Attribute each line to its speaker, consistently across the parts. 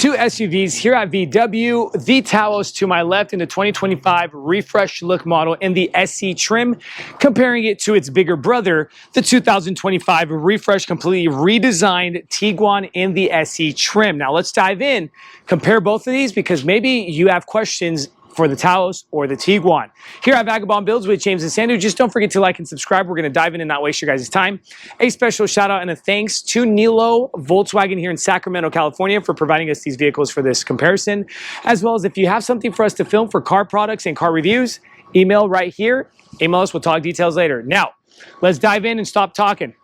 Speaker 1: two SUVs here at VW, the Taos to my left in the 2025 refresh look model in the SE trim, comparing it to its bigger brother, the 2025 refresh completely redesigned Tiguan in the SE trim. Now let's dive in, compare both of these because maybe you have questions for the Taos or the Tiguan. Here at Vagabond Builds with James and Sandu. Just don't forget to like and subscribe. We're going to dive in and not waste your guys' time. A special shout out and a thanks to Nilo Volkswagen here in Sacramento, California for providing us these vehicles for this comparison. As well as if you have something for us to film for car products and car reviews, email right here. Email us, we'll talk details later. Now, let's dive in and stop talking.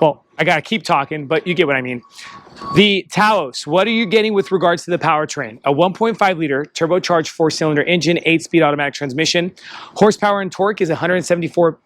Speaker 1: Well, I got to keep talking, but you get what I mean. The Taos, what are you getting with regards to the powertrain? A 1.5 liter turbocharged four-cylinder engine, 8-speed automatic transmission. Horsepower and torque is 174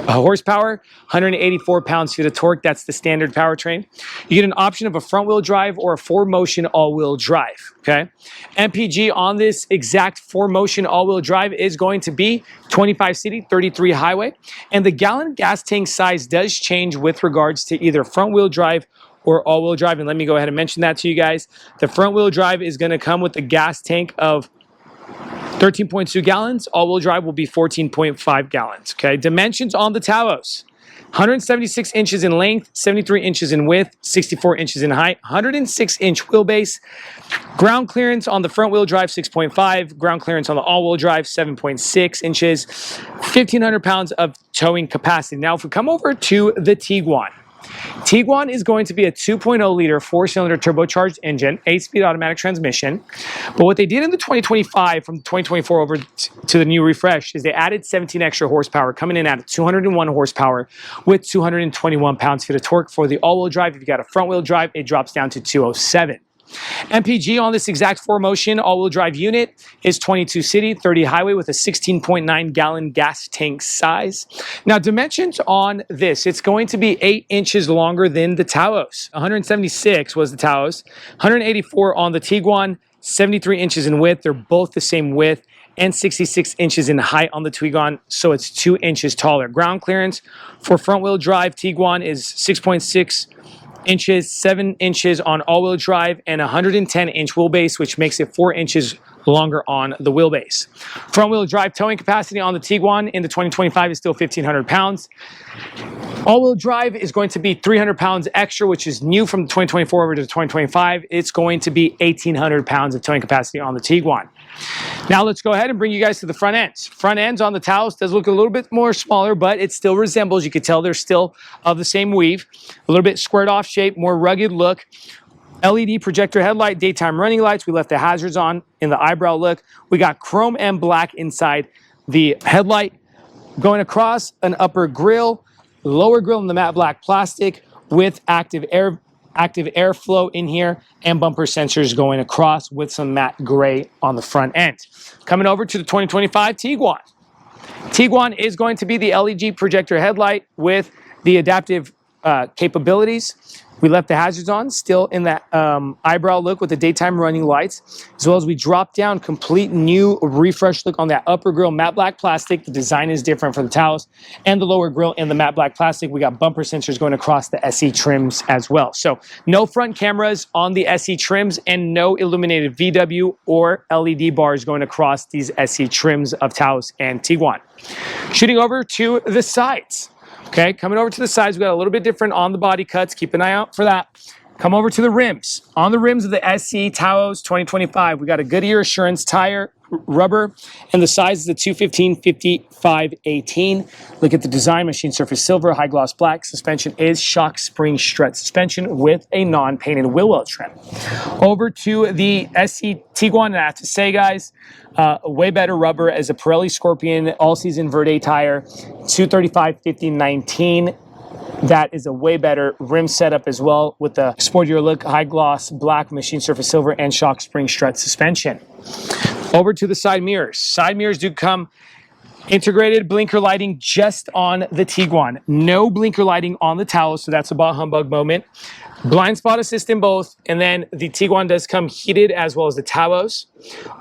Speaker 1: horsepower, 184 pounds-feet of torque. That's the standard powertrain. You get an option of a front-wheel drive or a four-motion all-wheel drive, okay? MPG on this exact four-motion all-wheel drive is going to be 25 city, 33 highway. And the gallon gas tank size does change with regards to either front-wheel drive or all-wheel drive. And let me go ahead and mention that to you guys. The front-wheel drive is going to come with a gas tank of 13.2 gallons. All-wheel drive will be 14.5 gallons. Okay, dimensions on the Taos: 176 inches in length, 73 inches in width, 64 inches in height, 106-inch wheelbase. Ground clearance on the front-wheel drive, 6.5. Ground clearance on the all-wheel drive, 7.6 inches. 1,500 pounds of towing capacity. Now, if we come over to the Tiguan, Tiguan is going to be a 2.0 liter four-cylinder turbocharged engine, 8-speed automatic transmission. But what they did in the 2025 from 2024 over to the new refresh is they added 17 extra horsepower, coming in at 201 horsepower with 221 pounds-feet of torque. For the all-wheel drive, if you got a front-wheel drive, it drops down to 207. MPG on this exact four-motion all-wheel drive unit is 22 city, 30 highway with a 16.9 gallon gas tank size. Now, dimensions on this, it's going to be 8 inches longer than the Taos. 176 was the Taos, 184 on the Tiguan, 73 inches in width. They're both the same width, and 66 inches in height on the Tiguan, so it's 2 inches taller. Ground clearance for front-wheel drive Tiguan is 6.6 inches, 7 inches on all-wheel drive, and 110-inch wheelbase, which makes it 4 inches longer on the wheelbase. Front-wheel drive towing capacity on the Tiguan in the 2025 is still 1,500 pounds. All-wheel drive is going to be 300 pounds extra, which is new from 2024 over to 2025. It's going to be 1,800 pounds of towing capacity on the Tiguan. Now let's go ahead and bring you guys to the front ends. Front ends on the Taos does look a little bit more smaller, but it still resembles, you can tell they're still of the same weave. A little bit squared off shape, more rugged look. LED projector headlight, daytime running lights. We left the hazards on in the eyebrow look. We got chrome and black inside the headlight. Going across an upper grille, lower grille in the matte black plastic with active airflow in here, and bumper sensors going across with some matte gray on the front end. Coming over to the 2025 Tiguan. Tiguan is going to be the LED projector headlight with the adaptive capabilities. We left the hazards on, still in that eyebrow look with the daytime running lights, as well as we dropped down complete new refresh look on that upper grille, matte black plastic. The design is different for the Taos, and the lower grille in the matte black plastic. We got bumper sensors going across the SE trims as well. So no front cameras on the SE trims and no illuminated VW or LED bars going across these SE trims of Taos and Tiguan. Shooting over to the sides. Okay, coming over to the sides, we got a little bit different on the body cuts. Keep an eye out for that. Come over to the rims. On the rims of the SE Taos 2025, we got a Goodyear Assurance tire rubber, and the size is the 215/55/18. Look at the design: machine surface silver, high gloss black. Suspension is shock spring strut suspension with a non-painted wheel well trim. Over to the SE Tiguan, and I have to say, guys, way better rubber as a Pirelli Scorpion all-season Verde tire, 235/50/19. That is a way better rim setup as well with the sportier look, high gloss black, machine surface silver, and shock spring strut suspension. Over to the side mirrors. Side mirrors do come integrated blinker lighting just on the Tiguan. No blinker lighting on the Taos, so that's a bah humbug moment. Blind spot assist in both, and then the Tiguan does come heated as well as the Taos.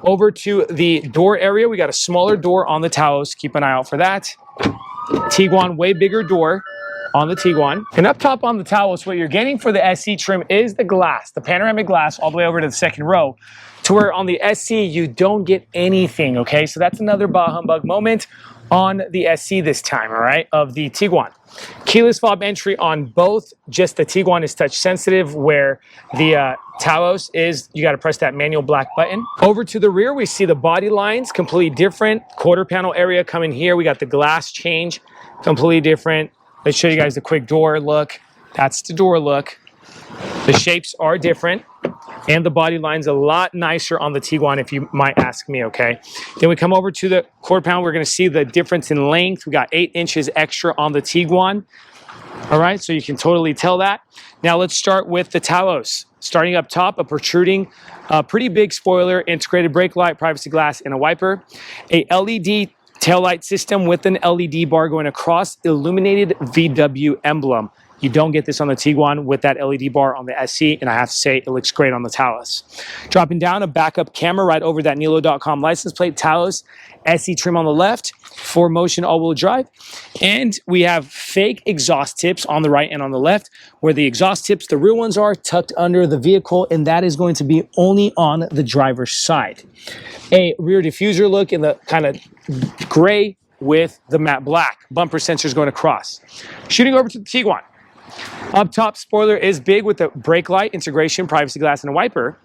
Speaker 1: Over to the door area, we got a smaller door on the Taos. Keep an eye out for that. Tiguan, way bigger door on the Tiguan. And up top on the Taos, what you're getting for the SE trim is the glass, the panoramic glass all the way over to the second row, to where on the SE you don't get anything, okay? So that's another bah humbug moment on the SE this time, all right, of the Tiguan. Keyless fob entry on both, just the Tiguan is touch sensitive, where the Taos is, you gotta press that manual black button. Over to the rear, we see the body lines, completely different. Quarter panel area coming here, we got the glass change, completely different. Let's show you guys the quick door look. That's the door look. The shapes are different, and the body line's a lot nicer on the Tiguan, if you might ask me, okay? Then we come over to the quarter panel. We're gonna see the difference in length. We got 8 inches extra on the Tiguan. All right, so you can totally tell that. Now let's start with the Taos. Starting up top, a protruding, pretty big spoiler, integrated brake light, privacy glass, and a wiper. A LED taillight system with an LED bar going across, illuminated VW emblem. You don't get this on the Tiguan with that LED bar on the SE, and I have to say it looks great on the Taos. Dropping down, a backup camera right over that Nilo.com license plate. Taos SE trim on the left, 4Motion all-wheel drive, and we have fake exhaust tips on the right and on the left, where the exhaust tips, the real ones, are tucked under the vehicle, and that is going to be only on the driver's side. A rear diffuser look in the kind of gray with the matte black. Bumper sensors going across. Shooting over to the Tiguan. Up top, spoiler is big with the brake light integration, privacy glass, and a wiper.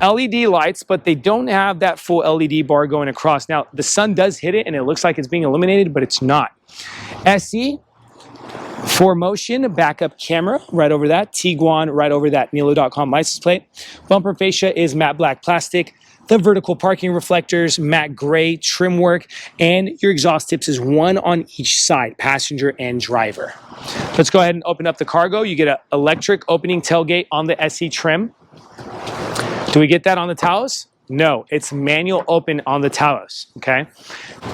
Speaker 1: LED lights, but they don't have that full LED bar going across. Now, the sun does hit it, and it looks like it's being illuminated, but it's not. SE, 4Motion, backup camera right over that. Tiguan right over that Nilo.com license plate. Bumper fascia is matte black plastic. The vertical parking reflectors, matte gray trim work, and your exhaust tips is one on each side, passenger and driver. Let's go ahead and open up the cargo. You get an electric opening tailgate on the SE trim. Do we get that on the Taos? No, it's manual open on the Taos, okay?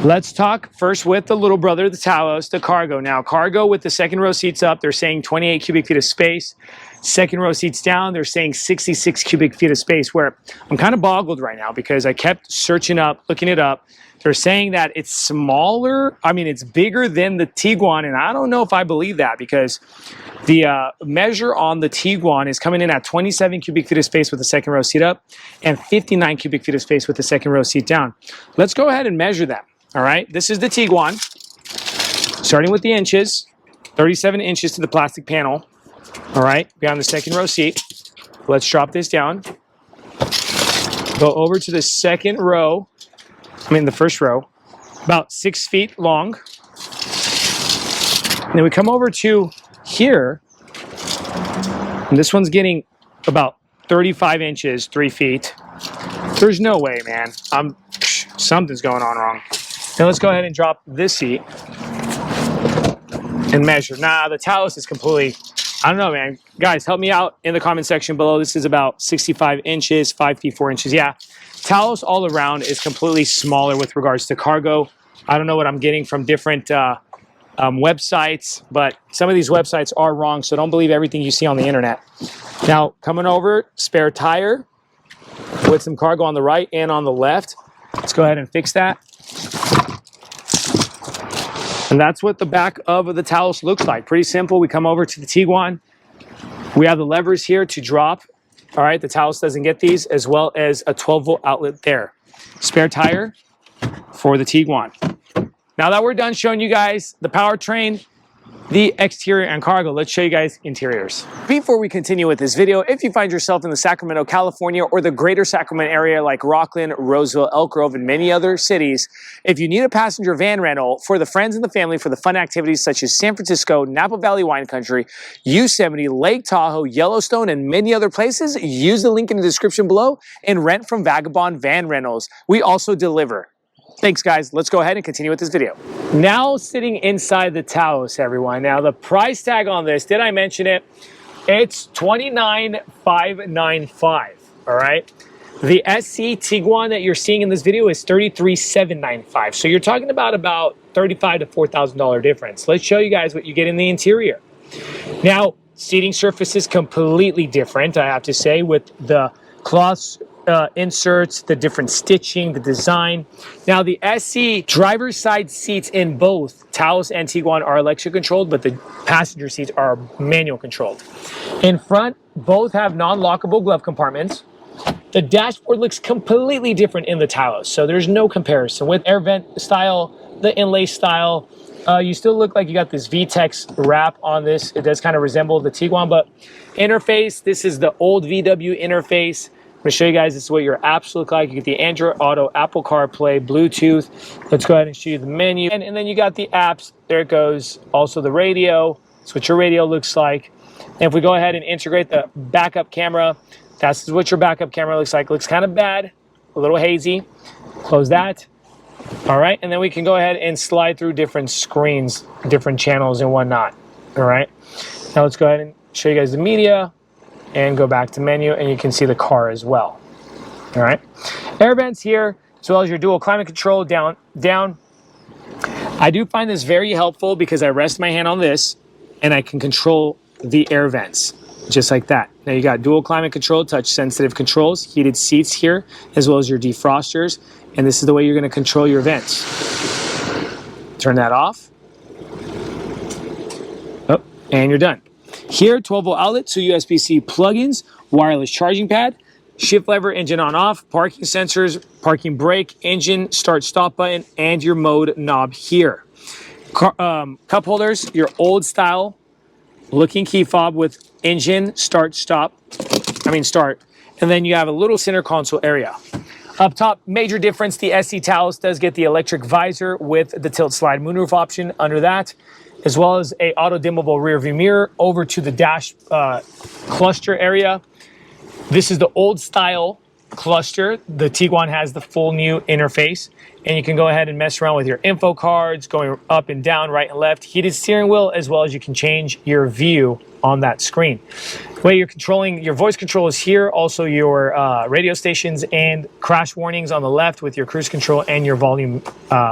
Speaker 1: Let's talk first with the little brother, the Taos, the cargo. Now, cargo with the second row seats up, they're saying 28 cubic feet of space. Second row seats down, they're saying 66 cubic feet of space, where I'm kind of boggled right now because I kept searching up, looking it up. They're saying that it's smaller. I mean, it's bigger than the Tiguan, and I don't know if I believe that, because the measure on the Tiguan is coming in at 27 cubic feet of space with the second row seat up and 59 cubic feet of space with the second row seat down. Let's go ahead and measure them, all right? This is the Tiguan, starting with the inches, 37 inches to the plastic panel, all right, behind the second row seat. Let's drop this down. Go over to the second row, the first row, about 6 feet long. And then we come over to here, and this one's getting about 35 inches, 3 feet. There's no way, man. Something's going on wrong. Now let's go ahead and drop this seat and measure. Nah, the Taos is completely, I don't know, man. Guys, help me out in the comment section below. This is about 65 inches, 5 feet, 4 inches. Yeah, Taos all around is completely smaller with regards to cargo. I don't know what I'm getting from different websites, but some of these websites are wrong, so don't believe everything you see on the internet. Now, coming over, spare tire with some cargo on the right and on the left. Let's go ahead and fix that. And that's what the back of the Taos looks like. Pretty simple. We come over to the Tiguan. We have the levers here to drop. All right, the Taos doesn't get these, as well as a 12-volt outlet there. Spare tire for the Tiguan. Now that we're done showing you guys the powertrain, the exterior, and cargo, let's show you guys interiors. Before we continue with this video, if you find yourself in the Sacramento, California, or the greater Sacramento area like Rockland, Roseville, Elk Grove, and many other cities, if you need a passenger van rental for the friends and the family for the fun activities such as San Francisco, Napa Valley Wine Country, Yosemite, Lake Tahoe, Yellowstone, and many other places, use the link in the description below and rent from Vagabond Van Rentals. We also deliver. Thanks, guys. Let's go ahead and continue with this video. Now sitting inside the Taos, everyone. Now the price tag on this, did I mention it? It's $29,595, all right? The SC Tiguan that you're seeing in this video is $33,795. So you're talking about $35,000 to $4,000 difference. Let's show you guys what you get in the interior. Now, seating surface is completely different, I have to say, with the cloths inserts, the different stitching, the design. Now the SE driver's side seats in both Taos and Tiguan are electric controlled, but the passenger seats are manual controlled. In front, both have non-lockable glove compartments. The dashboard looks completely different in the Taos, so there's no comparison. With air vent style, the inlay style, you still look like you got this VTEX wrap on this. It does kind of resemble the Tiguan, but interface, this is the old VW interface. I'm going to show you guys this is what your apps look like. You get the Android Auto, Apple CarPlay, Bluetooth. Let's go ahead and show you the menu. And then you got the apps. There it goes. Also the radio. That's what your radio looks like. And if we go ahead and integrate the backup camera, that's what your backup camera looks like. Looks kind of bad, a little hazy. Close that. All right, and then we can go ahead and slide through different screens, different channels and whatnot. All right, now let's go ahead and show you guys the media and go back to menu, and you can see the car as well. All right, air vents here, as well as your dual climate control down. I do find this very helpful because I rest my hand on this and I can control the air vents. Just like that. Now you got dual climate control, touch sensitive controls, heated seats here, as well as your defrosters. And this is the way you're going to control your vents. Turn that off. Oh, and you're done. Here, 12-volt outlet, 2 USB-C plugins, wireless charging pad, shift lever, engine on off, parking sensors, parking brake, engine start stop button, and your mode knob here. Cup holders, your old style looking key fob with engine, start, and then you have a little center console area. Up top, major difference, the SE Taos does get the electric visor with the tilt slide moonroof option under that, as well as a auto dimmable rear view mirror over to the dash cluster area. This is the old style cluster. The Tiguan has the full new interface, and you can go ahead and mess around with your info cards, going up and down, right and left, heated steering wheel, as well as you can change your view on that screen. The way you're controlling your voice control is here, also your radio stations and crash warnings on the left with your cruise control and your volume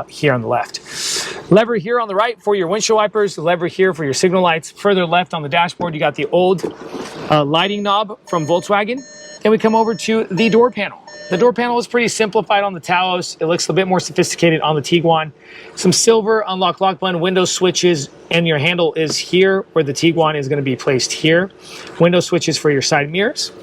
Speaker 1: here on the left. Lever here on the right for your windshield wipers, the lever here for your signal lights. Further left on the dashboard, you got the old lighting knob from Volkswagen. Then we come over to the door panel. The door panel is pretty simplified on the Taos. It looks a bit more sophisticated on the Tiguan. Some silver unlock lock button, window switches, and your handle is here where the Tiguan is going to be placed here. Window switches for your side mirrors.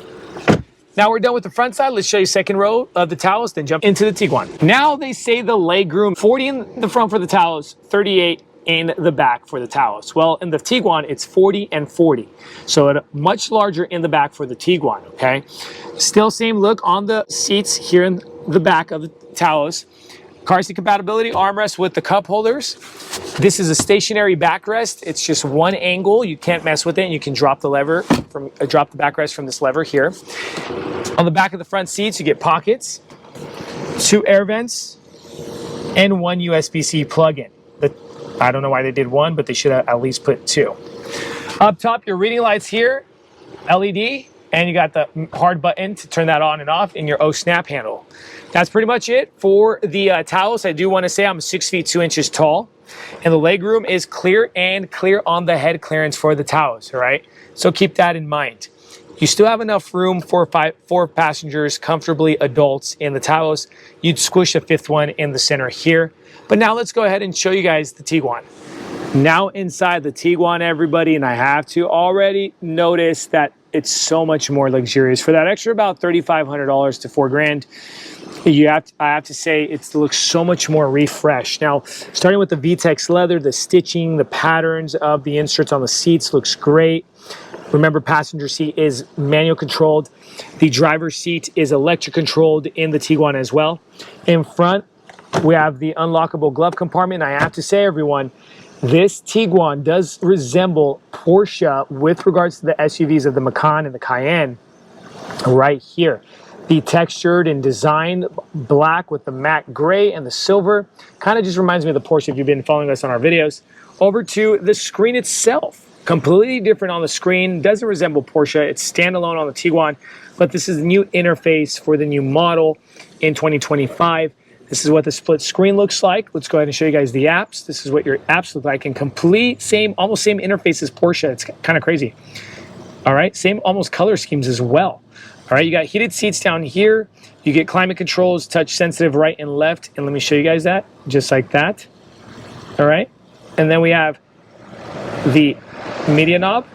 Speaker 1: Now we're done with the front side. Let's show you second row of the Taos, then jump into the Tiguan. Now they say the legroom, 40 in the front for the Taos, 38 in the back for the Taos. Well, in the Tiguan, it's 40 and 40. So much larger in the back for the Tiguan, okay? Still same look on the seats here in the back of the Taos. Car seat compatibility, armrest with the cup holders. This is a stationary backrest. It's just one angle. You can't mess with it, and you can drop the lever from drop the backrest from this lever here. On the back of the front seats, you get pockets, 2 air vents, and 1 USB-C plug-in. I don't know why they did 1, but they should have at least put 2. Up top, your reading lights here, LED, and you got the hard button to turn that on and off in your O snap handle. That's pretty much it for the Taos. I do want to say I'm 6 feet 2 inches tall, and the legroom is clear on the head clearance for the Taos, all right? So keep that in mind. You still have enough room for 4 passengers, comfortably adults in the Taos. You'd squish a 5th one in the center here. But now let's go ahead and show you guys the Tiguan. Now inside the Tiguan, everybody, and I have to already notice that it's so much more luxurious. For that extra about $3,500 to $4,000, I have to say it looks so much more refreshed. Now, starting with the VTEX leather, the stitching, the patterns of the inserts on the seats looks great. Remember, passenger seat is manual controlled. The driver's seat is electric controlled in the Tiguan as well. In front, we have the unlockable glove compartment. I have to say, everyone, this Tiguan does resemble Porsche with regards to the SUVs of the Macan and the Cayenne right here. The textured and designed black with the matte gray and the silver kind of just reminds me of the Porsche if you've been following us on our videos. Over to the screen itself. Completely different on the screen, doesn't resemble Porsche. It's standalone on the Tiguan, but this is the new interface for the new model in 2025. This is what the split screen looks like. Let's go ahead and show you guys the apps. This is what your apps look like in complete almost same interface as Porsche. It's kind of crazy. All right, same almost color schemes as well. All right, you got heated seats down here. You get climate controls, touch sensitive right and left. And let me show you guys that, just like that. All right. And then we have the media knob.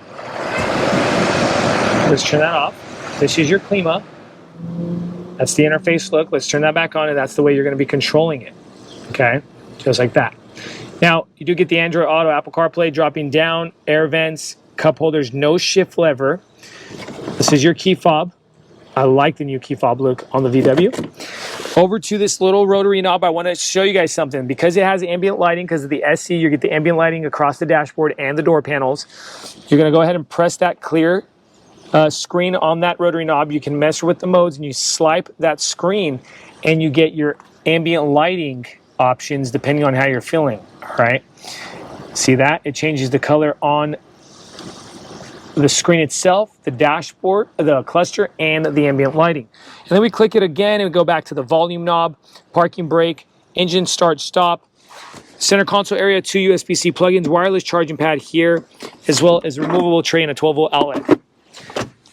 Speaker 1: Let's turn that off. This is your klima. That's the interface look. Let's turn that back on, and that's the way you're going to be controlling it. Okay, just like that. Now, you do get the Android Auto, Apple CarPlay dropping down, air vents, cup holders, no shift lever. This is your key fob. I like the new key fob look on the VW. Over to this little rotary knob, I want to show you guys something. Because it has ambient lighting, because of the SC, you get the ambient lighting across the dashboard and the door panels. You're going to go ahead and press that clear screen on that rotary knob. You can mess with the modes, and you swipe that screen, and you get your ambient lighting options depending on how you're feeling. All right. See that? It changes the color on the screen itself, the dashboard, the cluster, and the ambient lighting. And then we click it again and we go back to the volume knob, parking brake, engine start stop, center console area, 2 USB-C plugins, wireless charging pad here, as well as a removable tray and a 12-volt outlet.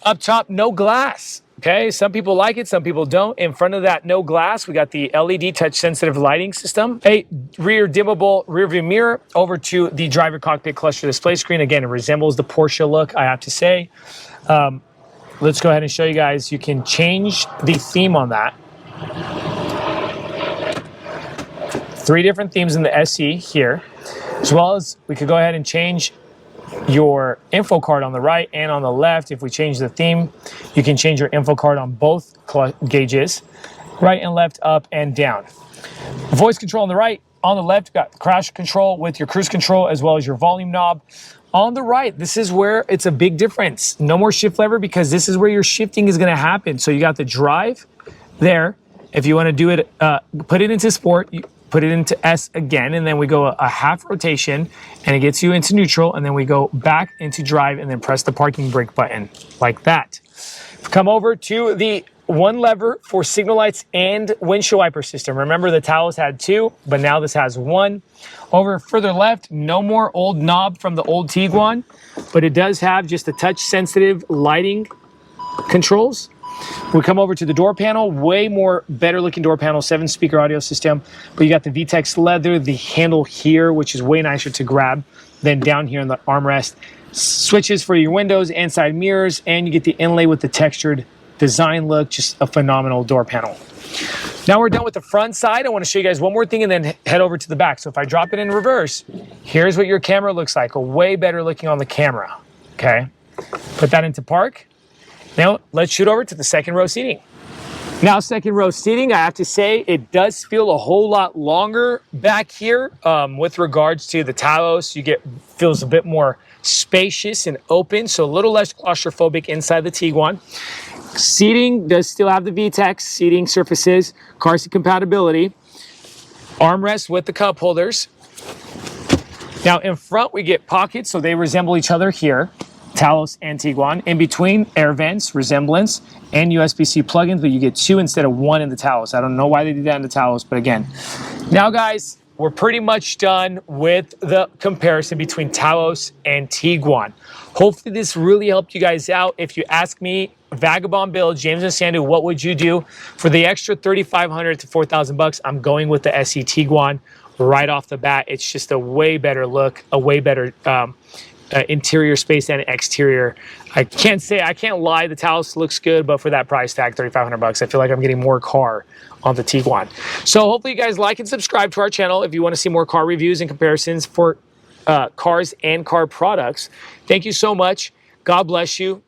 Speaker 1: Up top, no glass. Okay, some people like it, some people don't. In front of that no glass, we got the LED touch sensitive lighting system, a rear dimmable rear view mirror. Over to the driver cockpit cluster display screen. Again, it resembles the Porsche look, I have to say. Let's go ahead and show you guys. You can change the theme on that. 3 different themes in the SE here, as well as we could go ahead and change your info card on the right and on the left. If we change the theme, you can change your info card on both gauges, right and left, up and down. Voice control on the right. On the left, you've got crash control with your cruise control as well as your volume knob. On the right, this is where it's a big difference. No more shift lever, because this is where your shifting is going to happen. So you got the drive there. If you want to do it, put it into sport, you put it into S again, and then we go a half rotation, and it gets you into neutral, and then we go back into drive, and then press the parking brake button like that. Come over to the 1 lever for signal lights and windshield wiper system. Remember, the Taos had 2, but now this has 1. Over further left, no more old knob from the old Tiguan, but it does have just the touch sensitive lighting controls. We come over to the door panel, way more better looking door panel, 7-speaker audio system, but you got the VTEX leather, the handle here, which is way nicer to grab than down here in the armrest. Switches for your windows and side mirrors, and you get the inlay with the textured design look, just a phenomenal door panel. Now we're done with the front side. I want to show you guys one more thing and then head over to the back. So if I drop it in reverse, here's what your camera looks like, a way better looking on the camera. Okay, put that into park. Now, let's shoot over to the second row seating. Now, second row seating, I have to say, it does feel a whole lot longer back here with regards to the Taos. Feels a bit more spacious and open, so a little less claustrophobic inside the Tiguan. Seating does still have the VTEX seating surfaces, car seat compatibility, armrest with the cup holders. Now, in front, we get pockets, so they resemble each other here. Taos and Tiguan. In between, air vents, resemblance, and USB-C plugins, but you get 2 instead of 1 in the Taos. I don't know why they did that in the Taos, but again. Now, guys, we're pretty much done with the comparison between Taos and Tiguan. Hopefully, this really helped you guys out. If you ask me, Vagabond build, James and Sandu, what would you do? For the extra $3,500 to $4,000, I'm going with the SE Tiguan right off the bat. It's just a way better look, a way better interior space and exterior. I can't lie, the Taos looks good, but for that price tag, $3,500, I feel like I'm getting more car on the Tiguan. So hopefully you guys like and subscribe to our channel if you want to see more car reviews and comparisons for cars and car products. Thank you so much. God bless you.